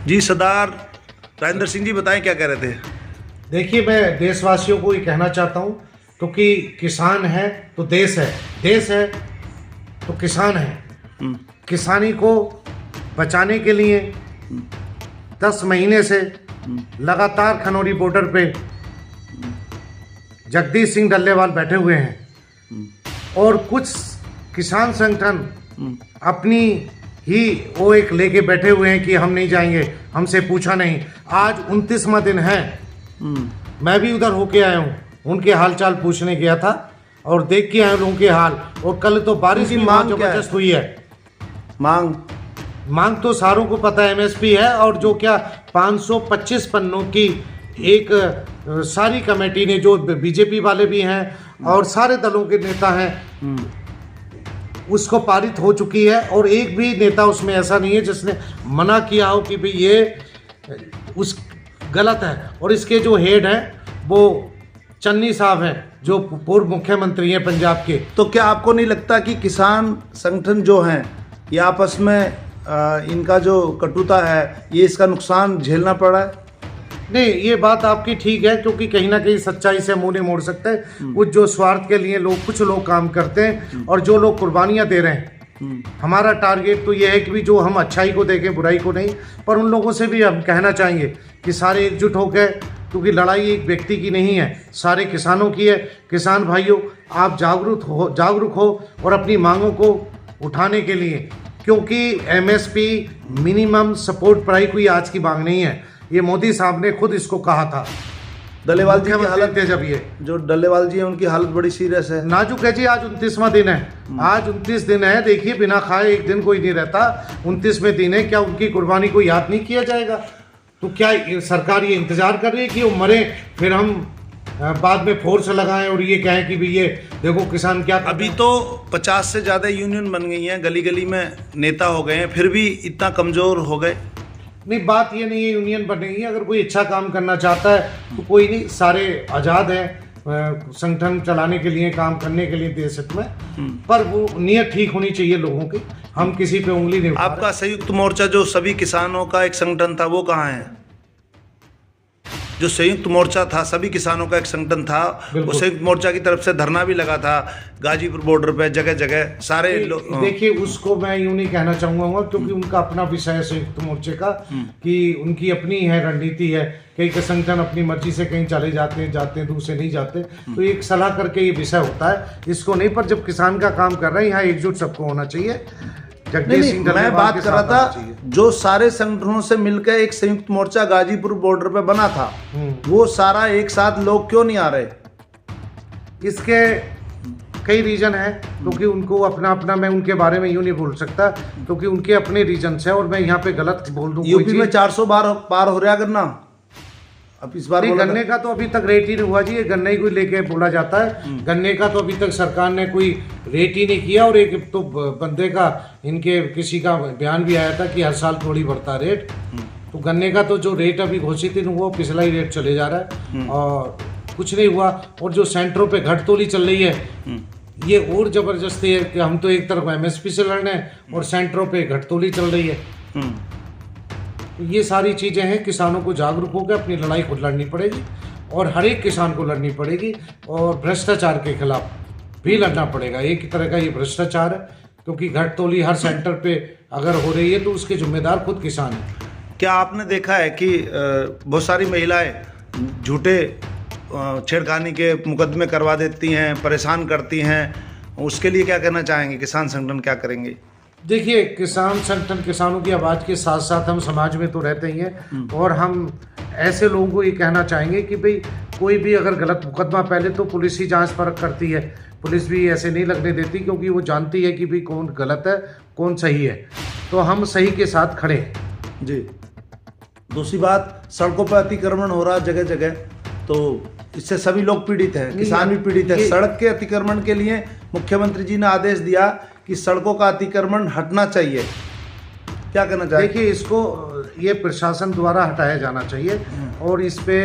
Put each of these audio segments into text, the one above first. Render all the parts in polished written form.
जी सरदार राजेंद्र सिंह जी बताएं क्या कह रहे थे। देखिए, मैं देशवासियों को ये कहना चाहता हूँ, क्योंकि किसान है तो देश है, देश है तो किसान है। किसानी को बचाने के लिए 10 महीने से लगातार खनौरी बॉर्डर पे जगदीश सिंह डल्लेवाल बैठे हुए हैं और कुछ किसान संगठन अपनी ही वो एक लेके बैठे हुए हैं कि हम नहीं जाएंगे, हमसे पूछा नहीं। आज 29वां दिन है, मैं भी उधर होके आया हूँ, उनके हालचाल पूछने गया था और देख के आया उनके हाल। और कल तो बारिश की मांग जबरदस्त हुई है। मांग तो सारों को पता है, एमएसपी है। और जो क्या 525 पन्नों की एक सारी कमेटी ने, जो बीजेपी वाले भी हैं और सारे दलों के नेता हैं, उसको पारित हो चुकी है। और एक भी नेता उसमें ऐसा नहीं है जिसने मना किया हो कि भाई ये उस गलत है। और इसके जो हेड हैं वो चन्नी साहब हैं, जो पूर्व मुख्यमंत्री हैं पंजाब के। तो क्या आपको नहीं लगता कि किसान संगठन जो हैं ये आपस में इनका जो कटुता है, ये इसका नुकसान झेलना पड़ा है? नहीं, ये बात आपकी ठीक है, क्योंकि कहीं ना कहीं सच्चाई से मुंह नहीं मोड़ सकते। कुछ जो स्वार्थ के लिए कुछ लोग काम करते हैं और जो लोग कुर्बानियां दे रहे हैं। हमारा टारगेट तो ये है कि भी जो हम अच्छाई को देखें, बुराई को नहीं। पर उन लोगों से भी हम कहना चाहेंगे कि सारे एकजुट होकर, क्योंकि लड़ाई एक व्यक्ति की नहीं है, सारे किसानों की है। किसान भाइयों, आप जागरूक हो और अपनी मांगों को उठाने के लिए, क्योंकि एमएसपी मिनिमम सपोर्ट प्राइस कोई आज की मांग नहीं है। ये मोदी साहब ने खुद इसको कहा था। डल्लेवाल जी की हालत है, जब ये जो डल्लेवाल जी है उनकी हालत बड़ी सीरियस है, नाजुक है जी। आज 29वां दिन है, आज 29 दिन है। देखिए, बिना खाए एक दिन कोई नहीं रहता। 29वें दिन है, क्या उनकी कुर्बानी को याद नहीं किया जाएगा? तो क्या सरकार ये इंतजार कर रही है कि वो मरे, फिर हम बाद में फोर्स लगाएं और ये कहें कि भाई ये देखो किसान क्या? अभी तो 50 से ज़्यादा यूनियन बन गई हैं, गली गली में नेता हो गए हैं, फिर भी इतना कमज़ोर हो गए। नहीं, बात ये नहीं है यूनियन बनेगी। अगर कोई अच्छा काम करना चाहता है तो कोई नहीं, सारे आज़ाद हैं संगठन चलाने के लिए, काम करने के लिए देश में। पर वो नीयत ठीक होनी चाहिए लोगों की। हम किसी पे उंगली नहीं उठा रहे। आपका संयुक्त मोर्चा जो सभी किसानों का एक संगठन था, वो कहाँ है? जो संयुक्त मोर्चा था, सभी किसानों का एक संगठन था, वो संयुक्त मोर्चा की तरफ से धरना भी लगा था गाजीपुर बॉर्डर पे, जगह जगह सारे लोग। देखिए, उसको मैं यूं नहीं कहना चाहूँगा, क्योंकि उनका अपना विषय है संयुक्त मोर्चे का, कि उनकी अपनी है रणनीति है। कई के संगठन अपनी मर्जी से कहीं चले जाते हैं, दूसरे नहीं जाते। तो एक सलाह करके ये विषय होता है, इसको नहीं। पर जब किसान का काम कर रहे हैं, यहाँ एकजुट सबको होना चाहिए। नहीं, मैं बात कर रहा था जो सारे संगठनों से मिलकर एक संयुक्त मोर्चा गाजीपुर बॉर्डर पे बना था, वो सारा एक साथ लोग क्यों नहीं आ रहे? इसके कई रीजन है, क्योंकि उनको अपना मैं उनके बारे में यूं नहीं बोल सकता, क्योंकि उनके अपने रीजन है। और मैं यहाँ पे गलत बोल दूं, यूपी में 400 बार पार हो रहा गन्ना। अब इस बार गन्ने का तो अभी तक रेट ही नहीं हुआ जी। ये गन्ने ही कोई लेके बोला जाता है। गन्ने का तो अभी तक सरकार ने कोई रेट ही नहीं किया। और एक तो बंदे का, इनके किसी का बयान भी आया था कि हर साल थोड़ी बढ़ता रेट। तो गन्ने का तो जो रेट अभी घोषित नहीं हुआ, पिछला ही रेट चले जा रहा है और कुछ नहीं हुआ। और जो सेंटरों पे घटतोली चल रही है, ये और जबरदस्ती है कि हम तो एक तरफ एमएसपी से लड़ रहे हैं और सेंटरों पे घटतोली चल रही है। ये सारी चीज़ें हैं। किसानों को जागरूक होकर अपनी लड़ाई खुद लड़नी पड़ेगी और हर एक किसान को लड़नी पड़ेगी। और भ्रष्टाचार के खिलाफ भी लड़ना पड़ेगा। एक तरह का ये भ्रष्टाचार है, क्योंकि घटतोली हर सेंटर पे अगर हो रही है तो उसके जिम्मेदार खुद किसान हैं। क्या आपने देखा है कि बहुत सारी महिलाएं झूठे छेड़खानी के मुकदमे करवा देती हैं, परेशान करती हैं? उसके लिए क्या कहना चाहेंगे? किसान संगठन क्या करेंगे? देखिए, किसान संगठन किसानों की आवाज़ के साथ साथ हम समाज में तो रहते ही हैं। और हम ऐसे लोगों को ये कहना चाहेंगे कि भाई कोई भी अगर गलत मुकदमा, पहले तो पुलिस ही जांच परख करती है। पुलिस भी ऐसे नहीं लगने देती, क्योंकि वो जानती है कि भाई कौन गलत है कौन सही है। तो हम सही के साथ खड़े हैं जी। दूसरी बात, सड़कों पर अतिक्रमण हो रहा जगह जगह, तो इससे सभी लोग पीड़ित हैं, किसान भी पीड़ित है। सड़क के अतिक्रमण के लिए मुख्यमंत्री जी ने आदेश दिया कि सड़कों का अतिक्रमण हटना चाहिए। क्या कहना चाहिए? देखिए, इसको ये प्रशासन द्वारा हटाया जाना चाहिए। और इस पे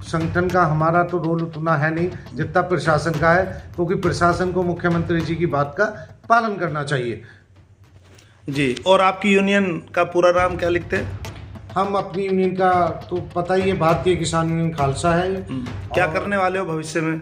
संगठन का हमारा तो रोल उतना है नहीं जितना प्रशासन का है, क्योंकि प्रशासन को मुख्यमंत्री जी की बात का पालन करना चाहिए जी। और आपकी यूनियन का पूरा नाम क्या लिखते हैं? हम अपनी यूनियन का तो पता ही है, भारतीय किसान यूनियन खालसा है। क्या करने वाले हो भविष्य में?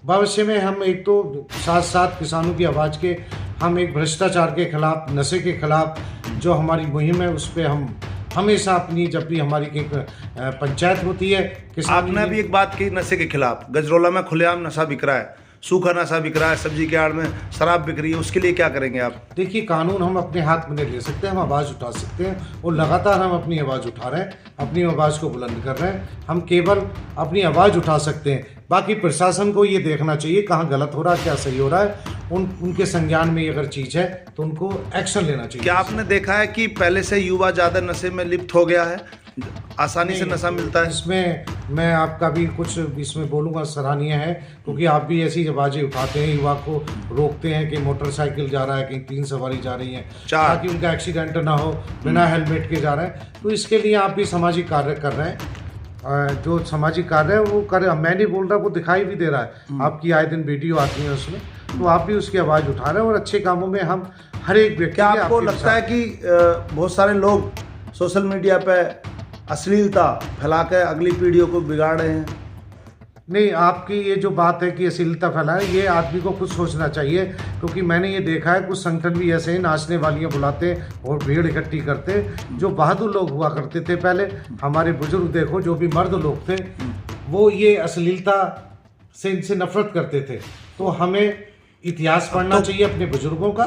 भविष्य में हम एक तो साथ साथ किसानों की आवाज़ के, हम एक भ्रष्टाचार के खिलाफ, नशे के खिलाफ जो हमारी मुहिम है उस पर हम हमेशा अपनी, जब भी हमारी एक पंचायत होती है आपने भी एक बात की नशे के खिलाफ, गजरौला में खुलेआम नशा बिक रहा है, सूखा नशा बिक रहा है, सब्जी के आड़ में शराब बिक रही है, उसके लिए क्या करेंगे आप? देखिए, कानून हम अपने हाथ में नहीं ले सकते, हम आवाज़ उठा सकते हैं और लगातार हम अपनी आवाज़ उठा रहे हैं, अपनी आवाज़ को बुलंद कर रहे हैं। हम केवल अपनी आवाज़ उठा सकते हैं, बाकी प्रशासन को ये देखना चाहिए कहाँ गलत हो रहा है, क्या सही हो रहा है। उनके संज्ञान में अगर चीज़ है तो उनको एक्शन लेना चाहिए। क्या आपने देखा है कि पहले से युवा ज़्यादा नशे में लिप्त हो गया है, आसानी से नशा मिलता है? इसमें मैं आपका भी कुछ इसमें बोलूँगा, सराहनीय है, क्योंकि आप भी ऐसी आवाज़ें उठाते हैं, युवा को रोकते हैं कि मोटरसाइकिल जा रहा है, कहीं 3 सवारी जा रही हैं, ताकि उनका एक्सीडेंट ना हो, बिना हेलमेट के जा रहे हैं। तो इसके लिए आप भी सामाजिक कार्य कर रहे हैं। जो सामाजिक कार्य है वो कर, मैं नहीं बोल रहा, वो दिखाई भी दे रहा है, आपकी आए दिन वीडियो आती है उसमें, तो आप भी उसकी आवाज़ उठा रहे हैं और अच्छे कामों में हम हर एक व्यक्ति। क्या आपको लगता है कि बहुत सारे लोग सोशल मीडिया पे अश्लीलता फैलाकर अगली पीढ़ियों को बिगाड़ रहे हैं? नहीं, आपकी ये जो बात है कि अश्लीलता फैलाए, ये आदमी को खुद सोचना चाहिए, क्योंकि मैंने ये देखा है कुछ संगठन भी ऐसे ही नाचने वालियाँ बुलाते और भीड़ इकट्ठी करते। जो बहादुर लोग हुआ करते थे पहले, हमारे बुजुर्ग देखो, जो भी मर्द लोग थे, वो ये अश्लीलता से, इनसे नफरत करते थे। तो हमें इतिहास पढ़ना चाहिए, अपने बुजुर्गों का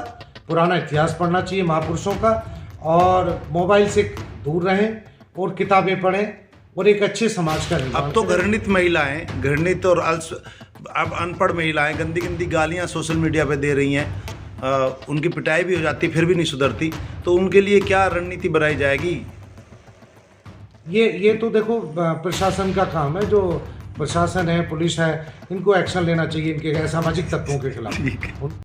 पुराना इतिहास पढ़ना चाहिए, महापुरुषों का, और मोबाइल से दूर रहें और किताबें पढ़ें और एक अच्छे समाज का निर्माण। अब तो घृणित महिलाएं, घृणित और अब अनपढ़ महिलाएं गंदी गंदी गालियां सोशल मीडिया पे दे रही हैं, उनकी पिटाई भी हो जाती फिर भी नहीं सुधरती, तो उनके लिए क्या रणनीति बनाई जाएगी? ये तो देखो प्रशासन का काम है, जो प्रशासन है, पुलिस है, इनको एक्शन लेना चाहिए इनके असामाजिक तत्वों के खिलाफ।